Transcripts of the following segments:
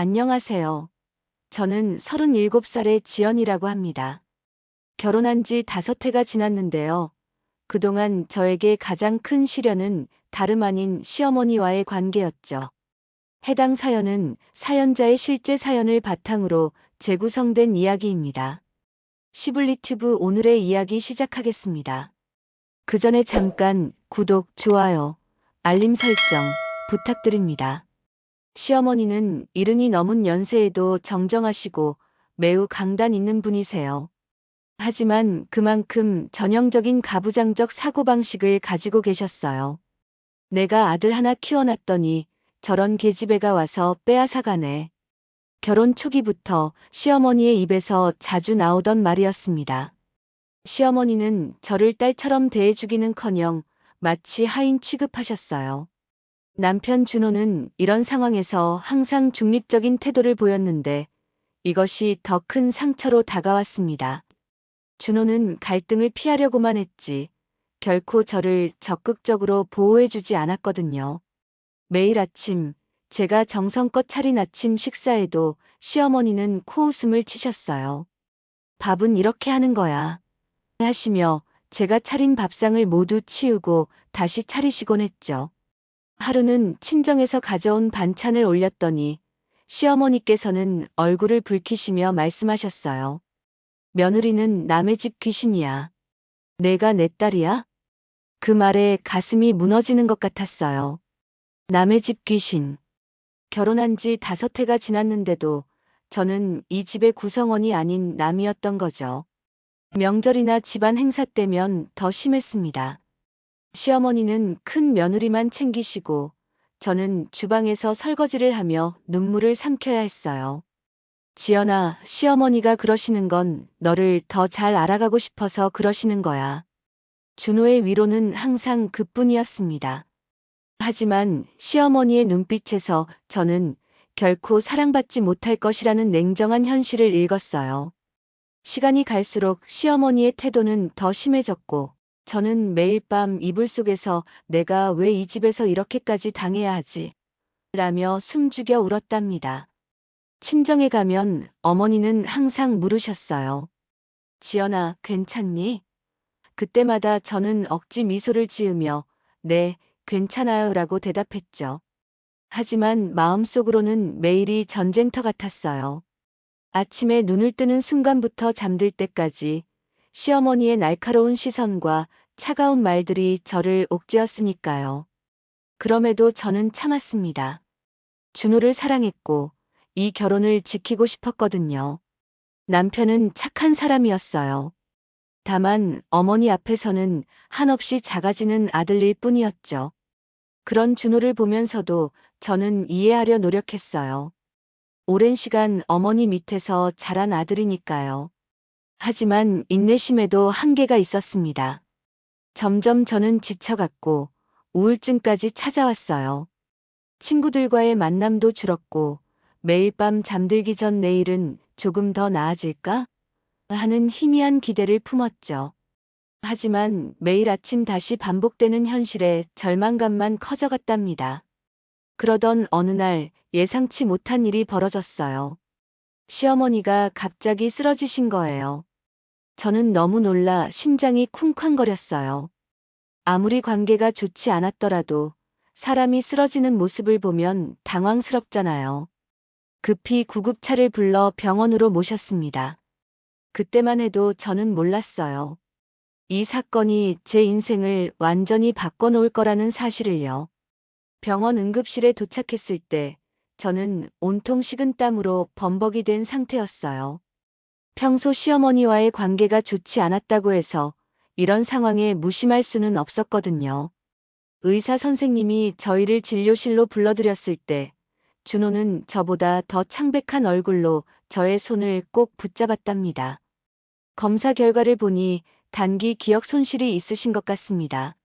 안녕하세요. 저는 37살의 지연이라고 합니다. 결혼한 지 5해가 지났는데요. 그동안 저에게 가장 큰 시련은 다름 아닌 시어머니와의 관계였죠. 해당 사연은 사연자의 실제 사연을 바탕으로 재구성된 이야기입니다. 시블리튜브 오늘의 이야기 시작하겠습니다. 그 전에 잠깐 구독, 좋아요, 알림 설정 부탁드립니다. 시어머니는 70이 넘은 연세에도 정정하시고 매우 강단 있는 분이세요. 하지만 그만큼 전형적인 가부장적 사고방식을 가지고 계셨어요. 내가 아들 하나 키워놨더니 저런 계집애가 와서 빼앗아가네. 결혼 초기부터 시어머니의 입에서 자주 나오던 말이었습니다. 시어머니는 저를 딸처럼 대해주기는커녕 마치 하인 취급하셨어요. 남편 준호는 이런 상황에서 항상 중립적인 태도를 보였는데 이것이 더 큰 상처로 다가왔습니다. 준호는 갈등을 피하려고만 했지 결코 저를 적극적으로 보호해주지 않았거든요. 매일 아침 제가 정성껏 차린 아침 식사에도 시어머니는 코웃음을 치셨어요. 밥은 이렇게 하는 거야. 하시며 제가 차린 밥상을 모두 치우고 다시 차리시곤 했죠. 하루는 친정에서 가져온 반찬을 올렸더니 시어머니께서는 얼굴을 붉히시며 말씀하셨어요. 며느리는 남의 집 귀신이야. 내가 내 딸이야? 그 말에 가슴이 무너지는 것 같았어요. 남의 집 귀신. 결혼한 지 5해가 지났는데도 저는 이 집의 구성원이 아닌 남이었던 거죠. 명절이나 집안 행사 때면 더 심했습니다. 시어머니는 큰 며느리만 챙기시고 저는 주방에서 설거지를 하며 눈물을 삼켜야 했어요. 지연아, 시어머니가 그러시는 건 너를 더 잘 알아가고 싶어서 그러시는 거야. 준호의 위로는 항상 그뿐이었습니다. 하지만 시어머니의 눈빛에서 저는 결코 사랑받지 못할 것이라는 냉정한 현실을 읽었어요. 시간이 갈수록 시어머니의 태도는 더 심해졌고 저는 매일 밤 이불 속에서 내가 왜 이 집에서 이렇게까지 당해야 하지? 라며 숨죽여 울었답니다. 친정에 가면 어머니는 항상 물으셨어요. 지연아, 괜찮니? 그때마다 저는 억지 미소를 지으며 네, 괜찮아요 라고 대답했죠. 하지만 마음속으로는 매일이 전쟁터 같았어요. 아침에 눈을 뜨는 순간부터 잠들 때까지 시어머니의 날카로운 시선과 차가운 말들이 저를 옥죄었으니까요. 그럼에도 저는 참았습니다. 준호를 사랑했고 이 결혼을 지키고 싶었거든요. 남편은 착한 사람이었어요. 다만 어머니 앞에서는 한없이 작아지는 아들일 뿐이었죠. 그런 준호를 보면서도 저는 이해하려 노력했어요. 오랜 시간 어머니 밑에서 자란 아들이니까요. 하지만 인내심에도 한계가 있었습니다. 점점 저는 지쳐갔고 우울증까지 찾아왔어요. 친구들과의 만남도 줄었고 매일 밤 잠들기 전 내일은 조금 더 나아질까? 하는 희미한 기대를 품었죠. 하지만 매일 아침 다시 반복되는 현실에 절망감만 커져갔답니다. 그러던 어느 날 예상치 못한 일이 벌어졌어요. 시어머니가 갑자기 쓰러지신 거예요. 저는 너무 놀라 심장이 쿵쾅거렸어요. 아무리 관계가 좋지 않았더라도 사람이 쓰러지는 모습을 보면 당황스럽잖아요. 급히 구급차를 불러 병원으로 모셨습니다. 그때만 해도 저는 몰랐어요. 이 사건이 제 인생을 완전히 바꿔놓을 거라는 사실을요. 병원 응급실에 도착했을 때 저는 온통 식은땀으로 범벅이 된 상태였어요. 평소 시어머니와의 관계가 좋지 않았다고 해서 이런 상황에 무심할 수는 없었거든요. 의사 선생님이 저희를 진료실로 불러들였을 때 준호는 저보다 더 창백한 얼굴로 저의 손을 꼭 붙잡았답니다. 검사 결과를 보니 단기 기억 손실이 있으신 것 같습니다.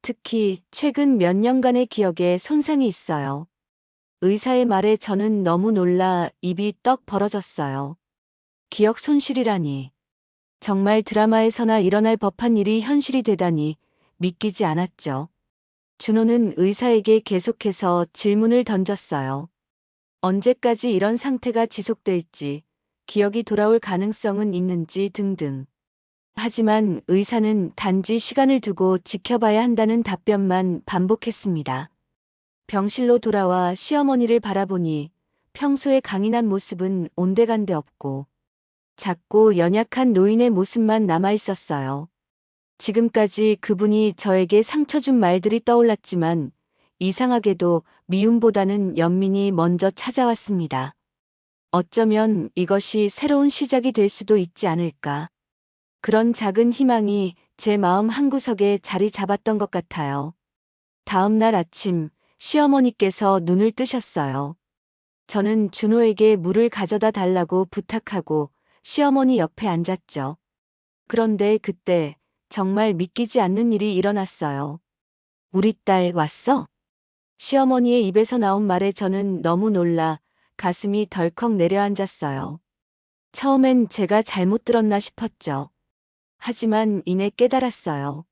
특히 최근 몇 년간의 기억에 손상이 있어요. 의사의 말에 저는 너무 놀라 입이 떡 벌어졌어요. 기억 손실이라니. 정말 드라마에서나 일어날 법한 일이 현실이 되다니 믿기지 않았죠. 준호는 의사에게 계속해서 질문을 던졌어요. 언제까지 이런 상태가 지속될지, 기억이 돌아올 가능성은 있는지 등등. 하지만 의사는 단지 시간을 두고 지켜봐야 한다는 답변만 반복했습니다. 병실로 돌아와 시어머니를 바라보니 평소의 강인한 모습은 온데간데 없고 작고 연약한 노인의 모습만 남아 있었어요. 지금까지 그분이 저에게 상처 준 말들이 떠올랐지만 이상하게도 미움보다는 연민이 먼저 찾아왔습니다. 어쩌면 이것이 새로운 시작이 될 수도 있지 않을까. 그런 작은 희망이 제 마음 한구석에 자리 잡았던 것 같아요. 다음 날 아침 시어머니께서 눈을 뜨셨어요. 저는 준호에게 물을 가져다 달라고 부탁하고 시어머니 옆에 앉았죠. 그런데 그때 정말 믿기지 않는 일이 일어났어요. 우리 딸 왔어? 시어머니의 입에서 나온 말에 저는 너무 놀라 가슴이 덜컥 내려앉았어요. 처음엔 제가 잘못 들었나 싶었죠. 하지만 이내 깨달았어요.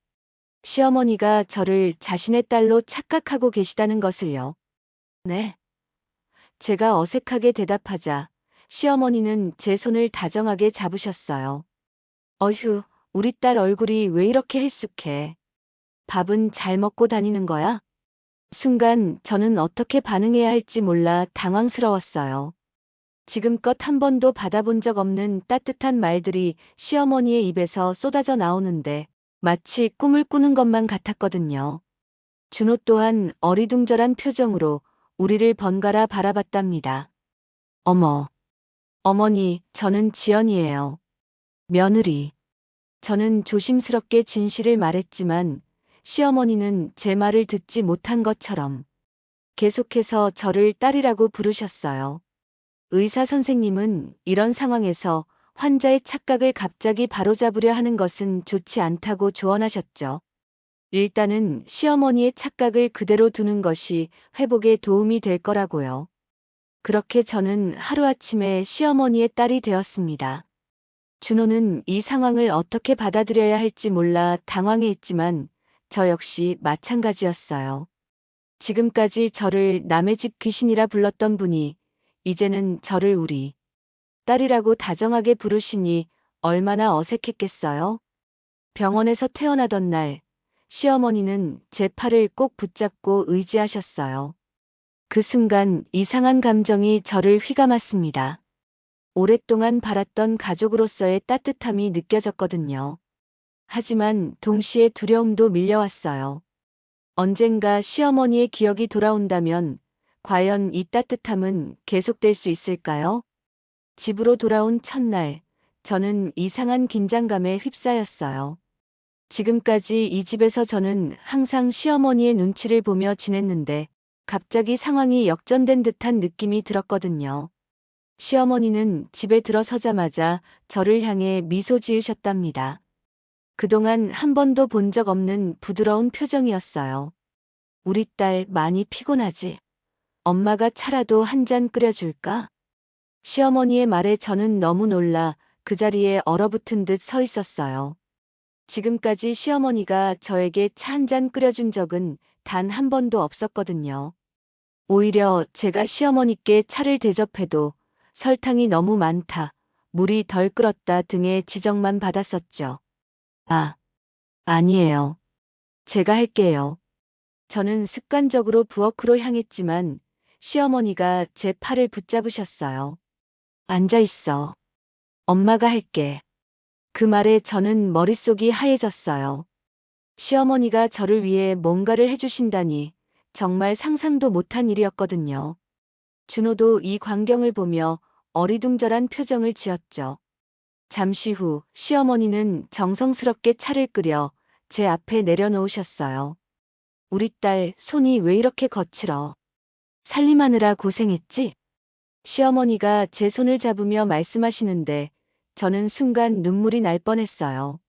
시어머니가 저를 자신의 딸로 착각하고 계시다는 것을요. 네. 제가 어색하게 대답하자 시어머니는 제 손을 다정하게 잡으셨어요. 어휴, 우리 딸 얼굴이 왜 이렇게 헬쑥해? 밥은 잘 먹고 다니는 거야? 순간 저는 어떻게 반응해야 할지 몰라 당황스러웠어요. 지금껏 한 번도 받아본 적 없는 따뜻한 말들이 시어머니의 입에서 쏟아져 나오는데 마치 꿈을 꾸는 것만 같았거든요. 준호 또한 어리둥절한 표정으로 우리를 번갈아 바라봤답니다. 어머, 어머니, 저는 지연이에요. 며느리. 저는 조심스럽게 진실을 말했지만 시어머니는 제 말을 듣지 못한 것처럼 계속해서 저를 딸이라고 부르셨어요. 의사 선생님은 이런 상황에서 환자의 착각을 갑자기 바로잡으려 하는 것은 좋지 않다고 조언하셨죠. 일단은 시어머니의 착각을 그대로 두는 것이 회복에 도움이 될 거라고요. 그렇게 저는 하루아침에 시어머니의 딸이 되었습니다. 준호는 이 상황을 어떻게 받아들여야 할지 몰라 당황해 있지만 저 역시 마찬가지였어요. 지금까지 저를 남의 집 귀신이라 불렀던 분이 이제는 저를 우리 딸이라고 다정하게 부르시니 얼마나 어색했겠어요? 병원에서 퇴원하던 날, 시어머니는 제 팔을 꼭 붙잡고 의지하셨어요. 그 순간 이상한 감정이 저를 휘감았습니다. 오랫동안 바랐던 가족으로서의 따뜻함이 느껴졌거든요. 하지만 동시에 두려움도 밀려왔어요. 언젠가 시어머니의 기억이 돌아온다면 과연 이 따뜻함은 계속될 수 있을까요? 집으로 돌아온 첫날, 저는 이상한 긴장감에 휩싸였어요. 지금까지 이 집에서 저는 항상 시어머니의 눈치를 보며 지냈는데 갑자기 상황이 역전된 듯한 느낌이 들었거든요. 시어머니는 집에 들어서자마자 저를 향해 미소 지으셨답니다. 그동안 한 번도 본 적 없는 부드러운 표정이었어요. 우리 딸 많이 피곤하지? 엄마가 차라도 한 잔 끓여줄까? 시어머니의 말에 저는 너무 놀라 그 자리에 얼어붙은 듯 서 있었어요. 지금까지 시어머니가 저에게 차 한 잔 끓여준 적은 단 한 번도 없었거든요. 오히려 제가 시어머니께 차를 대접해도 설탕이 너무 많다, 물이 덜 끓었다 등의 지적만 받았었죠. 아, 아니에요. 제가 할게요. 저는 습관적으로 부엌으로 향했지만 시어머니가 제 팔을 붙잡으셨어요. 앉아 있어. 엄마가 할게. 그 말에 저는 머릿속이 하얘졌어요. 시어머니가 저를 위해 뭔가를 해주신다니 정말 상상도 못한 일이었거든요. 준호도 이 광경을 보며 어리둥절한 표정을 지었죠. 잠시 후 시어머니는 정성스럽게 차를 끓여 제 앞에 내려놓으셨어요. 우리 딸 손이 왜 이렇게 거칠어? 살림하느라 고생했지? 시어머니가 제 손을 잡으며 말씀하시는데 저는 순간 눈물이 날 뻔했어요.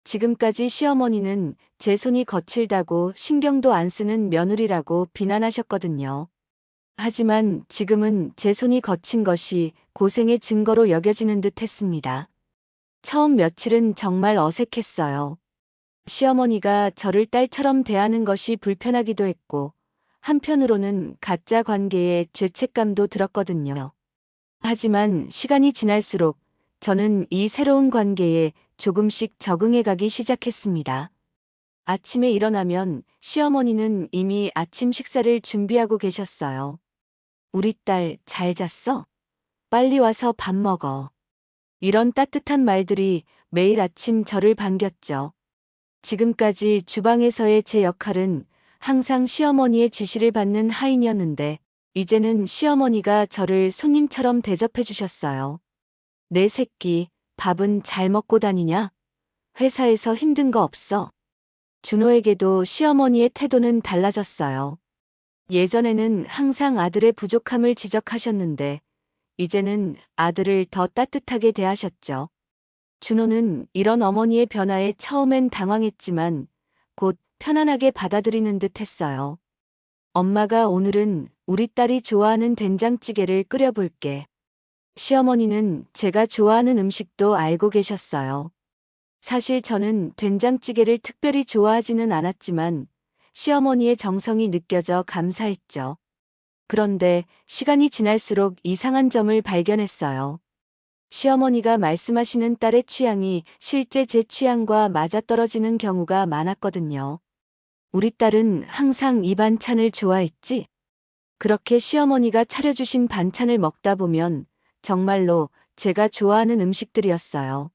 지금까지 시어머니는 제 손이 거칠다고 신경도 안 쓰는 며느리라고 비난하셨거든요. 하지만 지금은 제 손이 거친 것이 고생의 증거로 여겨지는 듯 했습니다. 처음 며칠은 정말 어색했어요. 시어머니가 저를 딸처럼 대하는 것이 불편하기도 했고, 한편으로는 가짜 관계에 죄책감도 들었거든요. 하지만 시간이 지날수록 저는 이 새로운 관계에 조금씩 적응해가기 시작했습니다. 아침에 일어나면 시어머니는 이미 아침 식사를 준비하고 계셨어요. 우리 딸 잘 잤어? 빨리 와서 밥 먹어. 이런 따뜻한 말들이 매일 아침 저를 반겼죠. 지금까지 주방에서의 제 역할은 항상 시어머니의 지시를 받는 하인이었는데, 이제는 시어머니가 저를 손님처럼 대접해 주셨어요. 내 새끼, 밥은 잘 먹고 다니냐? 회사에서 힘든 거 없어? 준호에게도 시어머니의 태도는 달라졌어요. 예전에는 항상 아들의 부족함을 지적하셨는데, 이제는 아들을 더 따뜻하게 대하셨죠. 준호는 이런 어머니의 변화에 처음엔 당황했지만 곧 편안하게 받아들이는 듯 했어요. 엄마가 오늘은 우리 딸이 좋아하는 된장찌개를 끓여볼게. 시어머니는 제가 좋아하는 음식도 알고 계셨어요. 사실 저는 된장찌개를 특별히 좋아하지는 않았지만 시어머니의 정성이 느껴져 감사했죠. 그런데 시간이 지날수록 이상한 점을 발견했어요. 시어머니가 말씀하시는 딸의 취향이 실제 제 취향과 맞아떨어지는 경우가 많았거든요. 우리 딸은 항상 이 반찬을 좋아했지? 그렇게 시어머니가 차려주신 반찬을 먹다 보면 정말로 제가 좋아하는 음식들이었어요.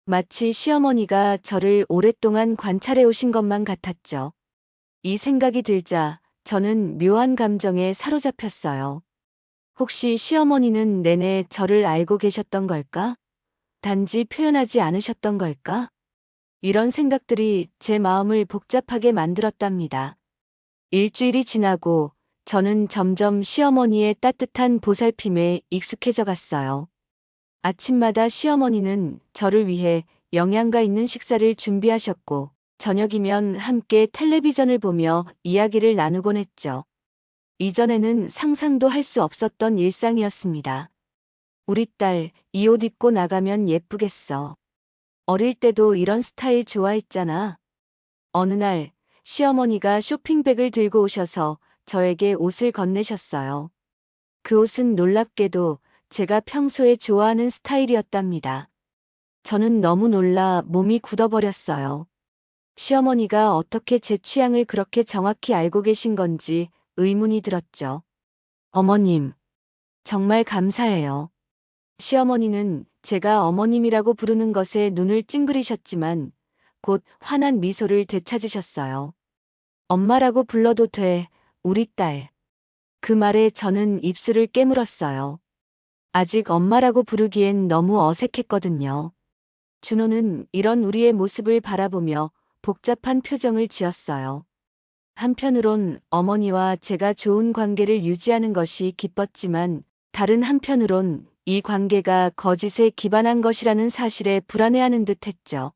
마치 시어머니가 저를 오랫동안 관찰해 오신 것만 같았죠. 이 생각이 들자 저는 묘한 감정에 사로잡혔어요. 혹시 시어머니는 내내 저를 알고 계셨던 걸까? 단지 표현하지 않으셨던 걸까? 이런 생각들이 제 마음을 복잡하게 만들었답니다. 일주일이 지나고 저는 점점 시어머니의 따뜻한 보살핌에 익숙해져 갔어요. 아침마다 시어머니는 저를 위해 영양가 있는 식사를 준비하셨고, 저녁이면 함께 텔레비전을 보며 이야기를 나누곤 했죠. 이전에는 상상도 할 수 없었던 일상이었습니다. 우리 딸, 이 옷 입고 나가면 예쁘겠어. 어릴 때도 이런 스타일 좋아했잖아. 어느 날, 시어머니가 쇼핑백을 들고 오셔서 저에게 옷을 건네셨어요. 그 옷은 놀랍게도 제가 평소에 좋아하는 스타일이었답니다. 저는 너무 놀라 몸이 굳어버렸어요. 시어머니가 어떻게 제 취향을 그렇게 정확히 알고 계신 건지 의문이 들었죠. 어머님, 정말 감사해요. 시어머니는 제가 어머님이라고 부르는 것에 눈을 찡그리셨지만 곧 환한 미소를 되찾으셨어요. 엄마라고 불러도 돼, 우리 딸. 그 말에 저는 입술을 깨물었어요. 아직 엄마라고 부르기엔 너무 어색했거든요. 준호는 이런 우리의 모습을 바라보며 복잡한 표정을 지었어요. 한편으론 어머니와 제가 좋은 관계를 유지하는 것이 기뻤지만, 다른 한편으론 이 관계가 거짓에 기반한 것이라는 사실에 불안해하는 듯 했죠.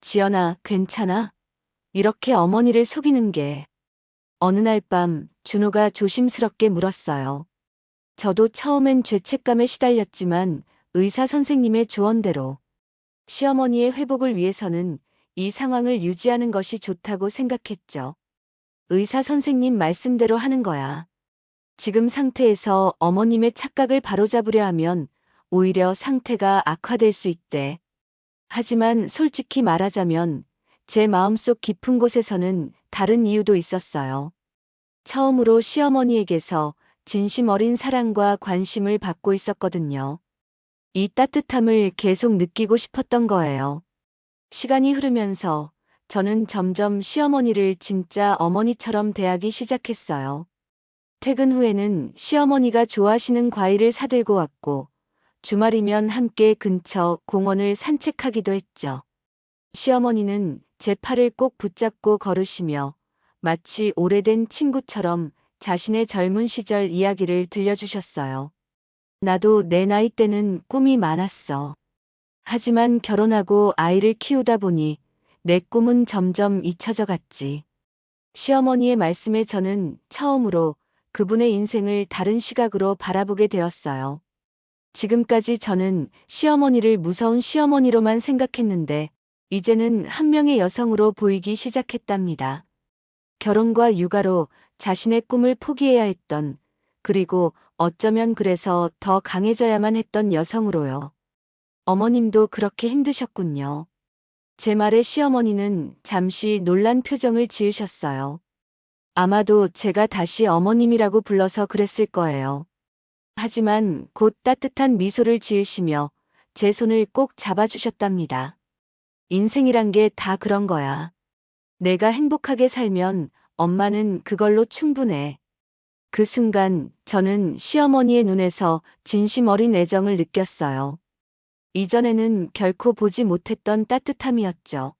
지연아, 괜찮아? 이렇게 어머니를 속이는 게. 어느 날 밤 준호가 조심스럽게 물었어요. 저도 처음엔 죄책감에 시달렸지만 의사 선생님의 조언대로 시어머니의 회복을 위해서는 이 상황을 유지하는 것이 좋다고 생각했죠. 의사 선생님 말씀대로 하는 거야. 지금 상태에서 어머님의 착각을 바로잡으려 하면 오히려 상태가 악화될 수 있대. 하지만 솔직히 말하자면 제 마음속 깊은 곳에서는 다른 이유도 있었어요. 처음으로 시어머니에게서 진심 어린 사랑과 관심을 받고 있었거든요. 이 따뜻함을 계속 느끼고 싶었던 거예요. 시간이 흐르면서 저는 점점 시어머니를 진짜 어머니처럼 대하기 시작했어요. 퇴근 후에는 시어머니가 좋아하시는 과일을 사들고 왔고, 주말이면 함께 근처 공원을 산책하기도 했죠. 시어머니는 제 팔을 꼭 붙잡고 걸으시며 마치 오래된 친구처럼 자신의 젊은 시절 이야기를 들려주셨어요. 나도 내 나이 때는 꿈이 많았어. 하지만 결혼하고 아이를 키우다 보니 내 꿈은 점점 잊혀져 갔지. 시어머니의 말씀에 저는 처음으로 그분의 인생을 다른 시각으로 바라보게 되었어요. 지금까지 저는 시어머니를 무서운 시어머니로만 생각했는데 이제는 한 명의 여성으로 보이기 시작했답니다. 결혼과 육아로 자신의 꿈을 포기해야 했던, 그리고 어쩌면 그래서 더 강해져야만 했던 여성으로요. 어머님도 그렇게 힘드셨군요. 제 말에 시어머니는 잠시 놀란 표정을 지으셨어요. 아마도 제가 다시 어머님이라고 불러서 그랬을 거예요. 하지만 곧 따뜻한 미소를 지으시며 제 손을 꼭 잡아주셨답니다. 인생이란 게 다 그런 거야. 내가 행복하게 살면 엄마는 그걸로 충분해. 그 순간 저는 시어머니의 눈에서 진심 어린 애정을 느꼈어요. 이전에는 결코 보지 못했던 따뜻함이었죠.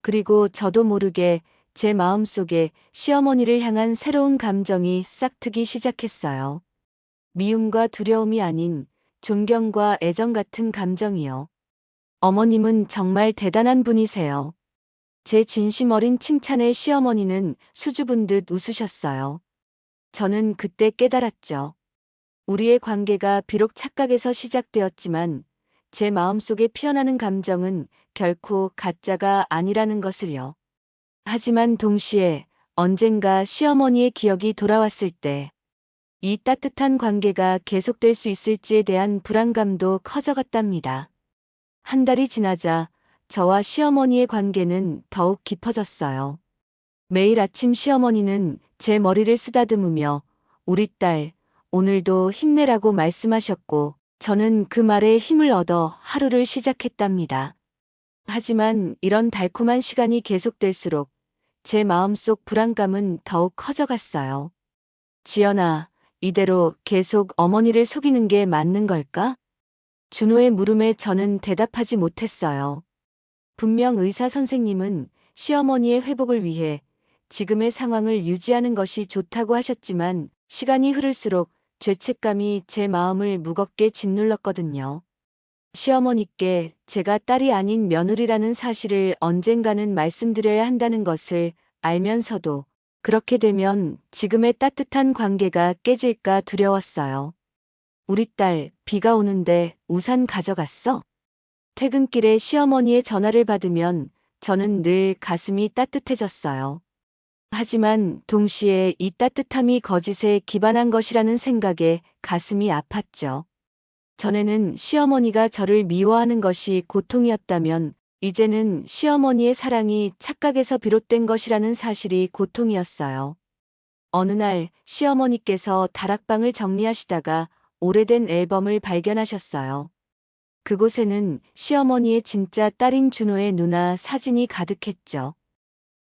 그리고 저도 모르게 제 마음속에 시어머니를 향한 새로운 감정이 싹트기 시작했어요. 미움과 두려움이 아닌 존경과 애정 같은 감정이요. 어머님은 정말 대단한 분이세요. 제 진심 어린 칭찬에 시어머니는 수줍은 듯 웃으셨어요. 저는 그때 깨달았죠. 우리의 관계가 비록 착각에서 시작되었지만 제 마음속에 피어나는 감정은 결코 가짜가 아니라는 것을요. 하지만 동시에 언젠가 시어머니의 기억이 돌아왔을 때 이 따뜻한 관계가 계속될 수 있을지에 대한 불안감도 커져갔답니다. 한 달이 지나자 저와 시어머니의 관계는 더욱 깊어졌어요. 매일 아침 시어머니는 제 머리를 쓰다듬으며 우리 딸, 오늘도 힘내라고 말씀하셨고 저는 그 말에 힘을 얻어 하루를 시작했답니다. 하지만 이런 달콤한 시간이 계속될수록 제 마음속 불안감은 더욱 커져갔어요. 지연아, 이대로 계속 어머니를 속이는 게 맞는 걸까? 준호의 물음에 저는 대답하지 못했어요. 분명 의사 선생님은 시어머니의 회복을 위해 지금의 상황을 유지하는 것이 좋다고 하셨지만 시간이 흐를수록 죄책감이 제 마음을 무겁게 짓눌렀거든요. 시어머니께 제가 딸이 아닌 며느리라는 사실을 언젠가는 말씀드려야 한다는 것을 알면서도 그렇게 되면 지금의 따뜻한 관계가 깨질까 두려웠어요. 우리 딸, 비가 오는데 우산 가져갔어? 퇴근길에 시어머니의 전화를 받으면 저는 늘 가슴이 따뜻해졌어요. 하지만 동시에 이 따뜻함이 거짓에 기반한 것이라는 생각에 가슴이 아팠죠. 전에는 시어머니가 저를 미워하는 것이 고통이었다면 이제는 시어머니의 사랑이 착각에서 비롯된 것이라는 사실이 고통이었어요. 어느 날 시어머니께서 다락방을 정리하시다가 오래된 앨범을 발견하셨어요. 그곳에는 시어머니의 진짜 딸인 준호의 누나 사진이 가득했죠.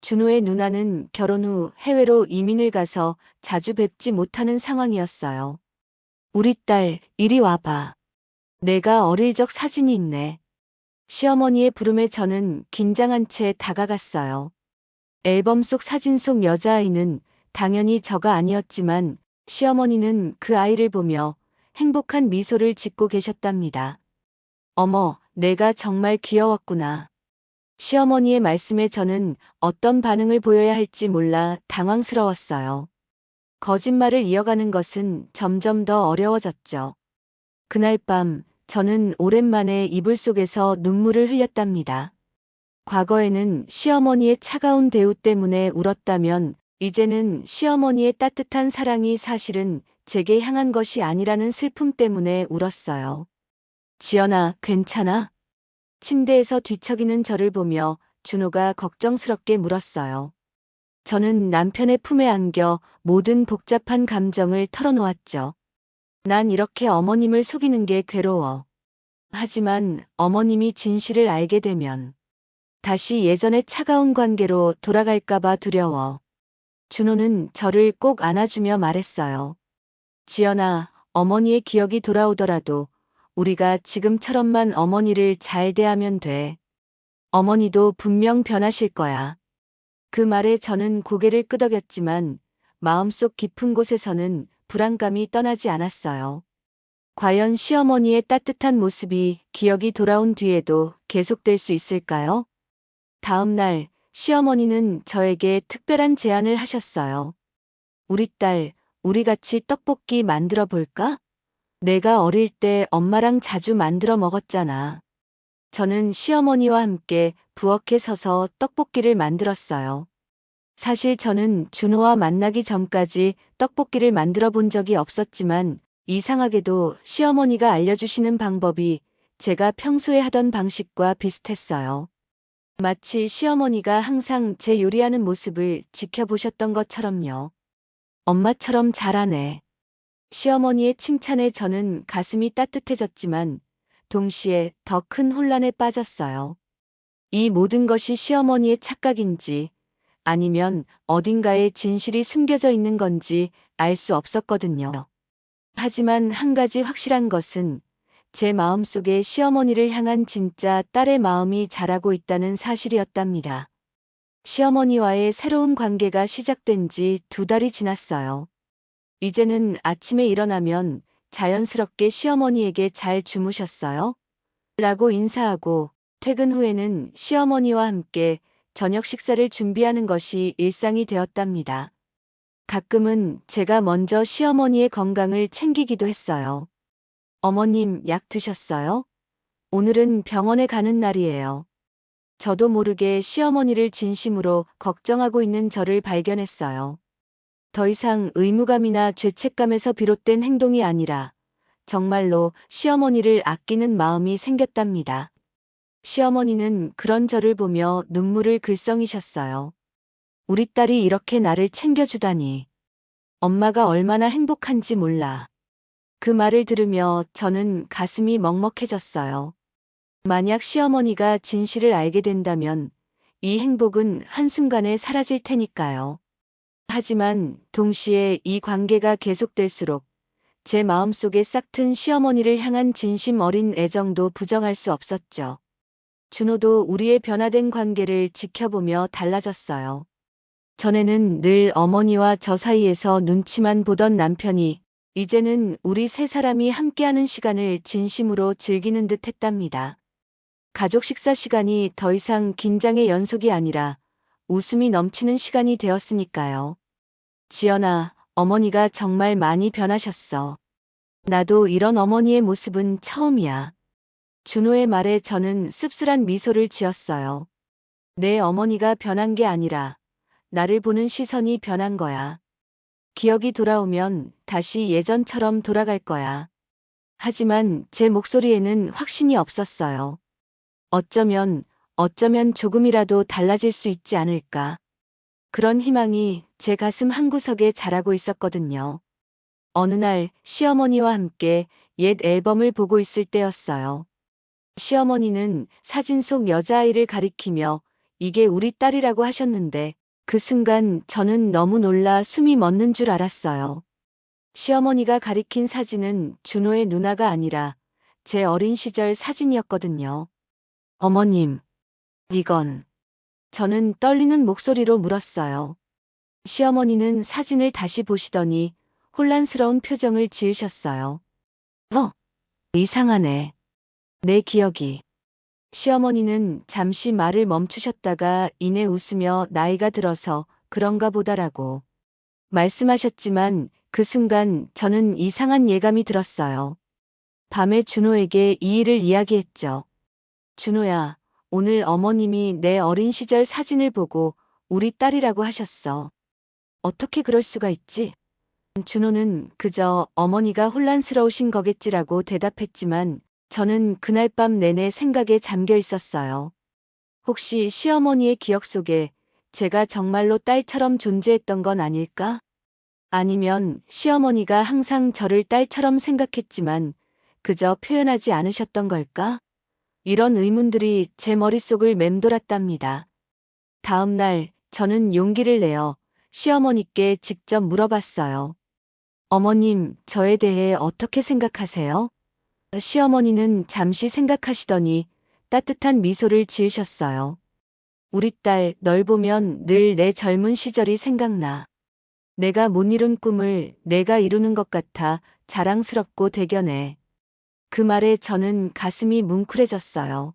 준호의 누나는 결혼 후 해외로 이민을 가서 자주 뵙지 못하는 상황이었어요. 우리 딸, 이리 와봐. 내가 어릴 적 사진이 있네. 시어머니의 부름에 저는 긴장한 채 다가갔어요. 앨범 속 사진 속 여자아이는 당연히 저가 아니었지만 시어머니는 그 아이를 보며 행복한 미소를 짓고 계셨답니다. 어머, 내가 정말 귀여웠구나. 시어머니의 말씀에 저는 어떤 반응을 보여야 할지 몰라 당황스러웠어요. 거짓말을 이어가는 것은 점점 더 어려워졌죠. 그날 밤 저는 오랜만에 이불 속에서 눈물을 흘렸답니다. 과거에는 시어머니의 차가운 대우 때문에 울었다면 이제는 시어머니의 따뜻한 사랑이 사실은 제게 향한 것이 아니라는 슬픔 때문에 울었어요. 지연아, 괜찮아? 침대에서 뒤척이는 저를 보며 준호가 걱정스럽게 물었어요. 저는 남편의 품에 안겨 모든 복잡한 감정을 털어놓았죠. 난 이렇게 어머님을 속이는 게 괴로워. 하지만 어머님이 진실을 알게 되면 다시 예전의 차가운 관계로 돌아갈까봐 두려워. 준호는 저를 꼭 안아주며 말했어요. 지연아, 어머니의 기억이 돌아오더라도 우리가 지금처럼만 어머니를 잘 대하면 돼. 어머니도 분명 변하실 거야. 그 말에 저는 고개를 끄덕였지만 마음속 깊은 곳에서는 불안감이 떠나지 않았어요. 과연 시어머니의 따뜻한 모습이 기억이 돌아온 뒤에도 계속될 수 있을까요? 다음 날 시어머니는 저에게 특별한 제안을 하셨어요. 우리 딸, 우리 같이 떡볶이 만들어 볼까? 내가 어릴 때 엄마랑 자주 만들어 먹었잖아. 저는 시어머니와 함께 부엌에 서서 떡볶이를 만들었어요. 사실 저는 준호와 만나기 전까지 떡볶이를 만들어 본 적이 없었지만 이상하게도 시어머니가 알려주시는 방법이 제가 평소에 하던 방식과 비슷했어요. 마치 시어머니가 항상 제 요리하는 모습을 지켜보셨던 것처럼요. 엄마처럼 잘하네. 시어머니의 칭찬에 저는 가슴이 따뜻해졌지만 동시에 더 큰 혼란에 빠졌어요. 이 모든 것이 시어머니의 착각인지 아니면 어딘가에 진실이 숨겨져 있는 건지 알 수 없었거든요. 하지만 한 가지 확실한 것은 제 마음속에 시어머니를 향한 진짜 딸의 마음이 자라고 있다는 사실이었답니다. 시어머니와의 새로운 관계가 시작된 지 2달이 지났어요. 이제는 아침에 일어나면 자연스럽게 시어머니에게 잘 주무셨어요? 라고 인사하고 퇴근 후에는 시어머니와 함께 저녁 식사를 준비하는 것이 일상이 되었답니다. 가끔은 제가 먼저 시어머니의 건강을 챙기기도 했어요. 어머님, 약 드셨어요? 오늘은 병원에 가는 날이에요. 저도 모르게 시어머니를 진심으로 걱정하고 있는 저를 발견했어요. 더 이상 의무감이나 죄책감에서 비롯된 행동이 아니라 정말로 시어머니를 아끼는 마음이 생겼답니다. 시어머니는 그런 저를 보며 눈물을 글썽이셨어요. 우리 딸이 이렇게 나를 챙겨주다니. 엄마가 얼마나 행복한지 몰라. 그 말을 들으며 저는 가슴이 먹먹해졌어요. 만약 시어머니가 진실을 알게 된다면 이 행복은 한순간에 사라질 테니까요. 하지만 동시에 이 관계가 계속될수록 제 마음속에 싹튼 시어머니를 향한 진심 어린 애정도 부정할 수 없었죠. 준호도 우리의 변화된 관계를 지켜보며 달라졌어요. 전에는 늘 어머니와 저 사이에서 눈치만 보던 남편이 이제는 우리 세 사람이 함께하는 시간을 진심으로 즐기는 듯 했답니다. 가족 식사 시간이 더 이상 긴장의 연속이 아니라 웃음이 넘치는 시간이 되었으니까요. 지연아, 어머니가 정말 많이 변하셨어. 나도 이런 어머니의 모습은 처음이야. 준호의 말에 저는 씁쓸한 미소를 지었어요. 내 어머니가 변한 게 아니라 나를 보는 시선이 변한 거야. 기억이 돌아오면 다시 예전처럼 돌아갈 거야. 하지만 제 목소리에는 확신이 없었어요. 어쩌면 조금이라도 달라질 수 있지 않을까. 그런 희망이 제 가슴 한구석에 자라고 있었거든요. 어느 날 시어머니와 함께 옛 앨범을 보고 있을 때였어요. 시어머니는 사진 속 여자아이를 가리키며 이게 우리 딸이라고 하셨는데 그 순간 저는 너무 놀라 숨이 멎는 줄 알았어요. 시어머니가 가리킨 사진은 준호의 누나가 아니라 제 어린 시절 사진이었거든요. 어머님, 이건... 저는 떨리는 목소리로 물었어요. 시어머니는 사진을 다시 보시더니 혼란스러운 표정을 지으셨어요. 이상하네. 내 기억이. 시어머니는 잠시 말을 멈추셨다가 이내 웃으며 나이가 들어서 그런가 보다라고 말씀하셨지만 그 순간 저는 이상한 예감이 들었어요. 밤에 준호에게 이 일을 이야기했죠. 준호야, 오늘 어머님이 내 어린 시절 사진을 보고 우리 딸이라고 하셨어. 어떻게 그럴 수가 있지? 준호는 그저 어머니가 혼란스러우신 거겠지라고 대답했지만 저는 그날 밤 내내 생각에 잠겨 있었어요. 혹시 시어머니의 기억 속에 제가 정말로 딸처럼 존재했던 건 아닐까? 아니면 시어머니가 항상 저를 딸처럼 생각했지만 그저 표현하지 않으셨던 걸까? 이런 의문들이 제 머릿속을 맴돌았답니다. 다음 날 저는 용기를 내어 시어머니께 직접 물어봤어요. 어머님, 저에 대해 어떻게 생각하세요? 시어머니는 잠시 생각하시더니 따뜻한 미소를 지으셨어요. 우리 딸, 널 보면 늘 내 젊은 시절이 생각나. 내가 못 이룬 꿈을 내가 이루는 것 같아 자랑스럽고 대견해. 그 말에 저는 가슴이 뭉클해졌어요.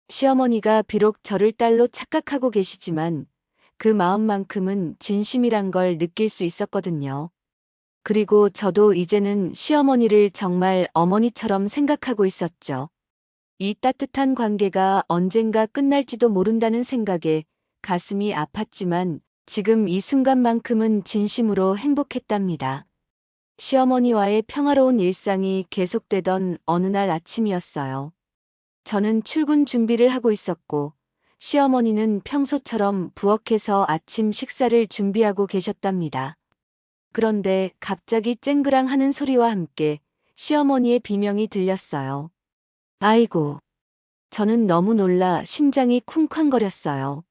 시어머니가 비록 저를 딸로 착각하고 계시지만 그 마음만큼은 진심이란 걸 느낄 수 있었거든요. 그리고 저도 이제는 시어머니를 정말 어머니처럼 생각하고 있었죠. 이 따뜻한 관계가 언젠가 끝날지도 모른다는 생각에 가슴이 아팠지만 지금 이 순간만큼은 진심으로 행복했답니다. 시어머니와의 평화로운 일상이 계속되던 어느 날 아침이었어요. 저는 출근 준비를 하고 있었고, 시어머니는 평소처럼 부엌에서 아침 식사를 준비하고 계셨답니다. 그런데 갑자기 쨍그랑 하는 소리와 함께 시어머니의 비명이 들렸어요. 아이고. 저는 너무 놀라 심장이 쿵쾅거렸어요.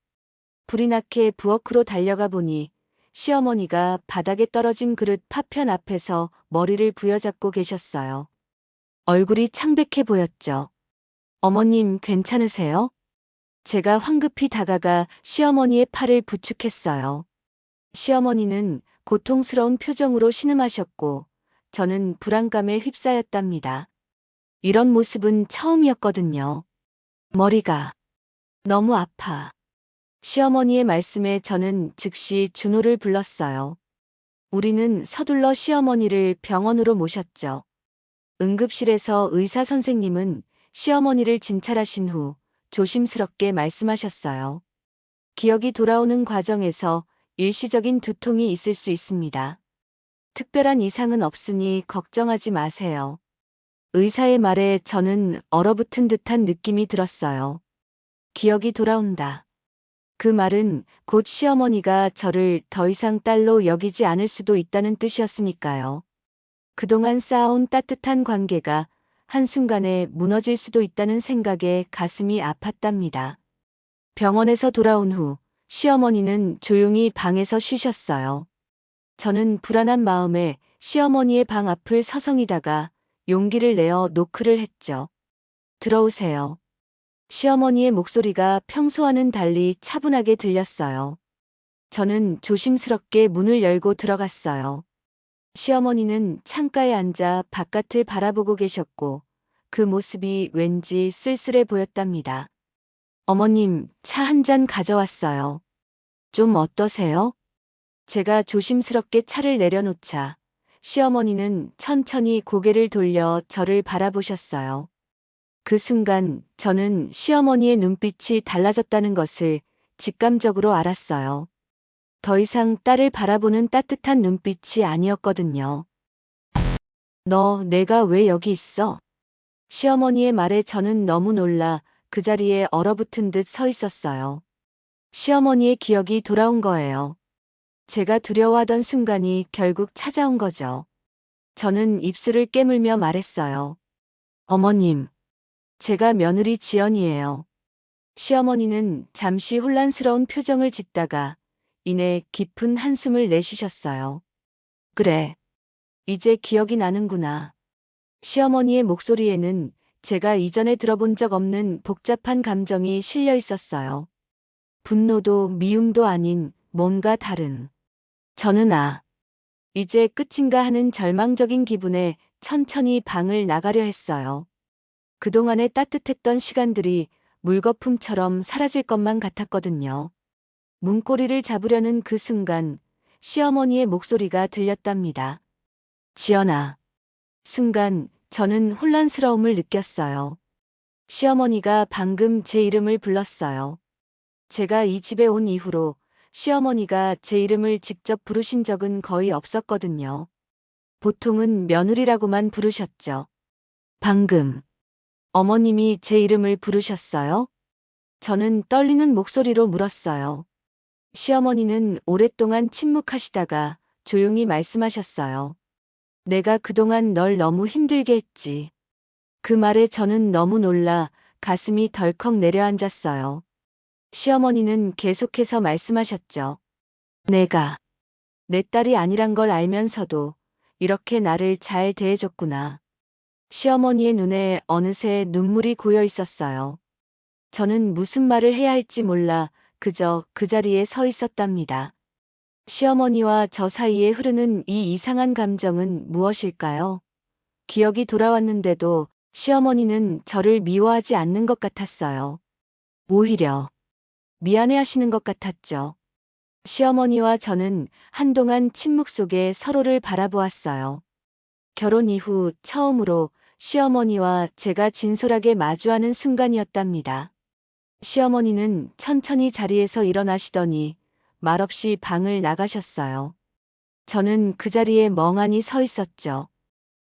불이 나게 부엌으로 달려가 보니 시어머니가 바닥에 떨어진 그릇 파편 앞에서 머리를 부여잡고 계셨어요. 얼굴이 창백해 보였죠. 어머님 괜찮으세요? 제가 황급히 다가가 시어머니의 팔을 부축했어요. 시어머니는 고통스러운 표정으로 신음하셨고 저는 불안감에 휩싸였답니다. 이런 모습은 처음이었거든요. 머리가 너무 아파. 시어머니의 말씀에 저는 즉시 준호를 불렀어요. 우리는 서둘러 시어머니를 병원으로 모셨죠. 응급실에서 의사 선생님은 시어머니를 진찰하신 후 조심스럽게 말씀하셨어요. 기억이 돌아오는 과정에서 일시적인 두통이 있을 수 있습니다. 특별한 이상은 없으니 걱정하지 마세요. 의사의 말에 저는 얼어붙은 듯한 느낌이 들었어요. 기억이 돌아온다. 그 말은 곧 시어머니가 저를 더 이상 딸로 여기지 않을 수도 있다는 뜻이었으니까요. 그동안 쌓아온 따뜻한 관계가 한순간에 무너질 수도 있다는 생각에 가슴이 아팠답니다. 병원에서 돌아온 후 시어머니는 조용히 방에서 쉬셨어요. 저는 불안한 마음에 시어머니의 방 앞을 서성이다가 용기를 내어 노크를 했죠. 들어오세요. 시어머니의 목소리가 평소와는 달리 차분하게 들렸어요. 저는 조심스럽게 문을 열고 들어갔어요. 시어머니는 창가에 앉아 바깥을 바라보고 계셨고 그 모습이 왠지 쓸쓸해 보였답니다. 어머님, 차 한 잔 가져왔어요. 좀 어떠세요? 제가 조심스럽게 차를 내려놓자 시어머니는 천천히 고개를 돌려 저를 바라보셨어요. 그 순간 저는 시어머니의 눈빛이 달라졌다는 것을 직감적으로 알았어요. 더 이상 딸을 바라보는 따뜻한 눈빛이 아니었거든요. 너, 내가 왜 여기 있어? 시어머니의 말에 저는 너무 놀라 그 자리에 얼어붙은 듯 서 있었어요. 시어머니의 기억이 돌아온 거예요. 제가 두려워하던 순간이 결국 찾아온 거죠. 저는 입술을 깨물며 말했어요. 어머님, 제가 며느리 지연이에요. 시어머니는 잠시 혼란스러운 표정을 짓다가 이내 깊은 한숨을 내쉬셨어요. 그래, 이제 기억이 나는구나. 시어머니의 목소리에는 제가 이전에 들어본 적 없는 복잡한 감정이 실려 있었어요. 분노도 미움도 아닌 뭔가 다른. 저는 이제 끝인가 하는 절망적인 기분에 천천히 방을 나가려 했어요. 그동안의 따뜻했던 시간들이 물거품처럼 사라질 것만 같았거든요. 문고리를 잡으려는 그 순간 시어머니의 목소리가 들렸답니다. 지연아. 순간 저는 혼란스러움을 느꼈어요. 시어머니가 방금 제 이름을 불렀어요. 제가 이 집에 온 이후로 시어머니가 제 이름을 직접 부르신 적은 거의 없었거든요. 보통은 며느리라고만 부르셨죠. 방금 어머님이 제 이름을 부르셨어요? 저는 떨리는 목소리로 물었어요. 시어머니는 오랫동안 침묵하시다가 조용히 말씀하셨어요. 내가 그동안 널 너무 힘들게 했지. 그 말에 저는 너무 놀라 가슴이 덜컥 내려앉았어요. 시어머니는 계속해서 말씀하셨죠. 내가 내 딸이 아니란 걸 알면서도 이렇게 나를 잘 대해줬구나. 시어머니의 눈에 어느새 눈물이 고여 있었어요. 저는 무슨 말을 해야 할지 몰라 그저 그 자리에 서 있었답니다. 시어머니와 저 사이에 흐르는 이 이상한 감정은 무엇일까요? 기억이 돌아왔는데도 시어머니는 저를 미워하지 않는 것 같았어요. 오히려 미안해하시는 것 같았죠. 시어머니와 저는 한동안 침묵 속에 서로를 바라보았어요. 결혼 이후 처음으로 시어머니와 제가 진솔하게 마주하는 순간이었답니다. 시어머니는 천천히 자리에서 일어나시더니 말없이 방을 나가셨어요. 저는 그 자리에 멍하니 서 있었죠.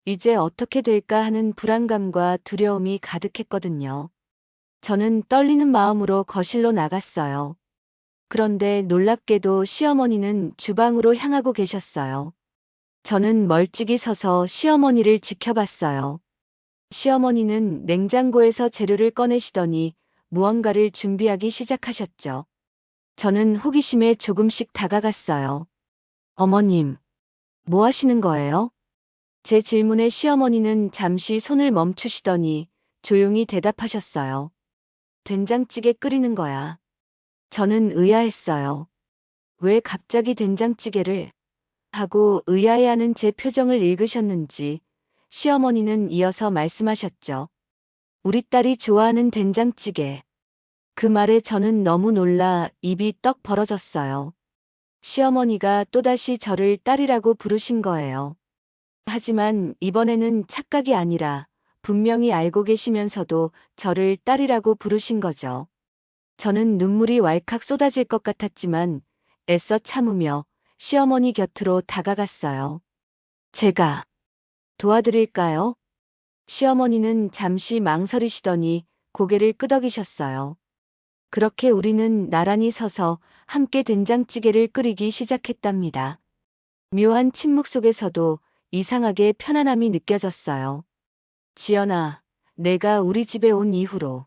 이제 어떻게 될까 하는 불안감과 두려움이 가득했거든요. 저는 떨리는 마음으로 거실로 나갔어요. 그런데 놀랍게도 시어머니는 주방으로 향하고 계셨어요. 저는 멀찍이 서서 시어머니를 지켜봤어요. 시어머니는 냉장고에서 재료를 꺼내시더니 무언가를 준비하기 시작하셨죠. 저는 호기심에 조금씩 다가갔어요. 어머님, 뭐 하시는 거예요? 제 질문에 시어머니는 잠시 손을 멈추시더니 조용히 대답하셨어요. 된장찌개 끓이는 거야. 저는 의아했어요. 왜 갑자기 된장찌개를? 하고 의아해하는 제 표정을 읽으셨는지 시어머니는 이어서 말씀하셨죠. 우리 딸이 좋아하는 된장찌개. 그 말에 저는 너무 놀라 입이 떡 벌어졌어요. 시어머니가 또다시 저를 딸이라고 부르신 거예요. 하지만 이번에는 착각이 아니라 분명히 알고 계시면서도 저를 딸이라고 부르신 거죠. 저는 눈물이 왈칵 쏟아질 것 같았지만 애써 참으며 시어머니 곁으로 다가갔어요. 제가 도와드릴까요? 시어머니는 잠시 망설이시더니 고개를 끄덕이셨어요. 그렇게 우리는 나란히 서서 함께 된장찌개를 끓이기 시작했답니다. 묘한 침묵 속에서도 이상하게 편안함이 느껴졌어요. 지연아, 내가 우리 집에 온 이후로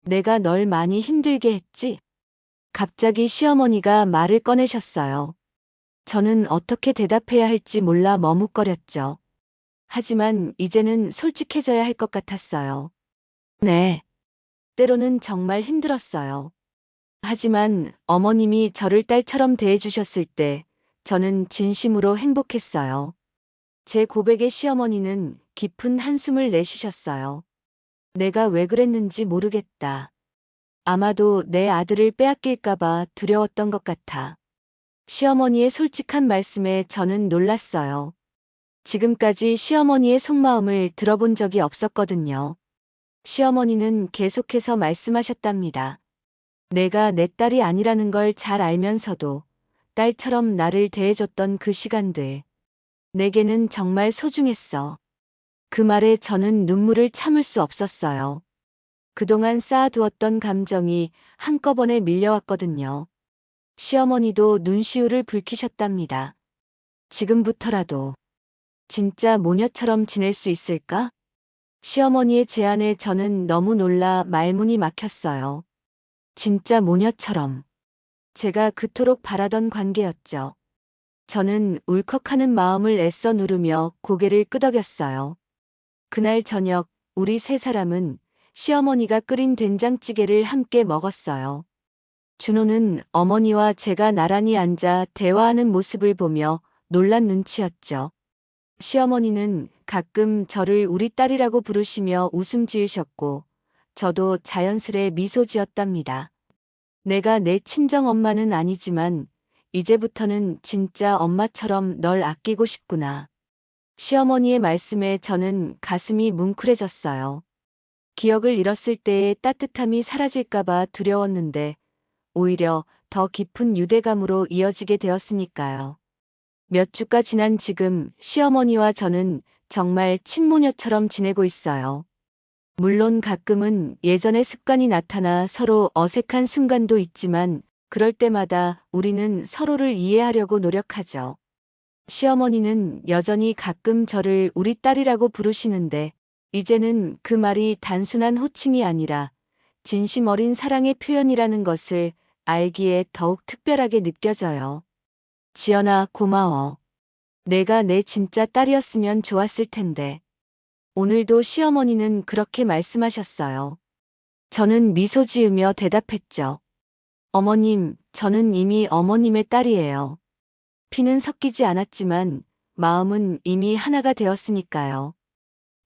내가 널 많이 힘들게 했지? 갑자기 시어머니가 말을 꺼내셨어요. 저는 어떻게 대답해야 할지 몰라 머뭇거렸죠. 하지만 이제는 솔직해져야 할 것 같았어요. 네. 때로는 정말 힘들었어요. 하지만 어머님이 저를 딸처럼 대해주셨을 때 저는 진심으로 행복했어요. 제 고백에 시어머니는 깊은 한숨을 내쉬셨어요. 내가 왜 그랬는지 모르겠다. 아마도 내 아들을 빼앗길까봐 두려웠던 것 같아. 시어머니의 솔직한 말씀에 저는 놀랐어요. 지금까지 시어머니의 속마음을 들어본 적이 없었거든요. 시어머니는 계속해서 말씀하셨답니다. 내가 내 딸이 아니라는 걸 잘 알면서도 딸처럼 나를 대해줬던 그 시간들. 내게는 정말 소중했어. 그 말에 저는 눈물을 참을 수 없었어요. 그동안 쌓아두었던 감정이 한꺼번에 밀려왔거든요. 시어머니도 눈시울을 붉히셨답니다. 지금부터라도 진짜 모녀처럼 지낼 수 있을까? 시어머니의 제안에 저는 너무 놀라 말문이 막혔어요. 진짜 모녀처럼. 제가 그토록 바라던 관계였죠. 저는 울컥하는 마음을 애써 누르며 고개를 끄덕였어요. 그날 저녁 우리 세 사람은 시어머니가 끓인 된장찌개를 함께 먹었어요. 준호는 어머니와 제가 나란히 앉아 대화하는 모습을 보며 놀란 눈치였죠. 시어머니는 가끔 저를 우리 딸이라고 부르시며 웃음 지으셨고 저도 자연스레 미소 지었답니다. 내가 내 친정 엄마는 아니지만 이제부터는 진짜 엄마처럼 널 아끼고 싶구나. 시어머니의 말씀에 저는 가슴이 뭉클해졌어요. 기억을 잃었을 때의 따뜻함이 사라질까봐 두려웠는데 오히려 더 깊은 유대감으로 이어지게 되었으니까요. 몇 주가 지난 지금 시어머니와 저는 정말 친모녀처럼 지내고 있어요. 물론 가끔은 예전의 습관이 나타나 서로 어색한 순간도 있지만 그럴 때마다 우리는 서로를 이해하려고 노력하죠. 시어머니는 여전히 가끔 저를 우리 딸이라고 부르시는데 이제는 그 말이 단순한 호칭이 아니라 진심 어린 사랑의 표현이라는 것을 알기에 더욱 특별하게 느껴져요. 지연아, 고마워. 내가 내 진짜 딸이었으면 좋았을 텐데. 오늘도 시어머니는 그렇게 말씀하셨어요. 저는 미소 지으며 대답했죠. 어머님, 저는 이미 어머님의 딸이에요. 피는 섞이지 않았지만 마음은 이미 하나가 되었으니까요.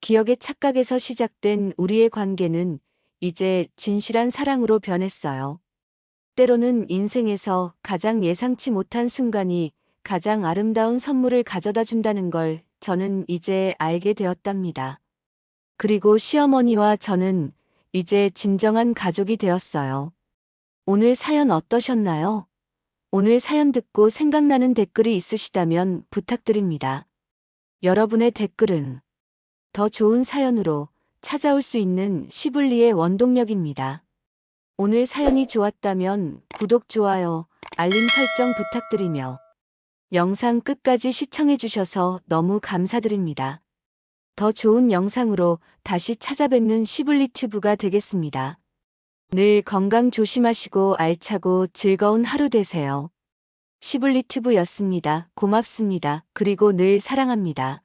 기억의 착각에서 시작된 우리의 관계는 이제 진실한 사랑으로 변했어요. 때로는 인생에서 가장 예상치 못한 순간이 가장 아름다운 선물을 가져다 준다는 걸 저는 이제 알게 되었답니다. 그리고 시어머니와 저는 이제 진정한 가족이 되었어요. 오늘 사연 어떠셨나요? 오늘 사연 듣고 생각나는 댓글이 있으시다면 부탁드립니다. 여러분의 댓글은 더 좋은 사연으로 찾아올 수 있는 시블리의 원동력입니다. 오늘 사연이 좋았다면 구독, 좋아요, 알림 설정 부탁드리며 영상 끝까지 시청해주셔서 너무 감사드립니다. 더 좋은 영상으로 다시 찾아뵙는 시블리튜브가 되겠습니다. 늘 건강 조심하시고 알차고 즐거운 하루 되세요. 시블리튜브였습니다. 고맙습니다. 그리고 늘 사랑합니다.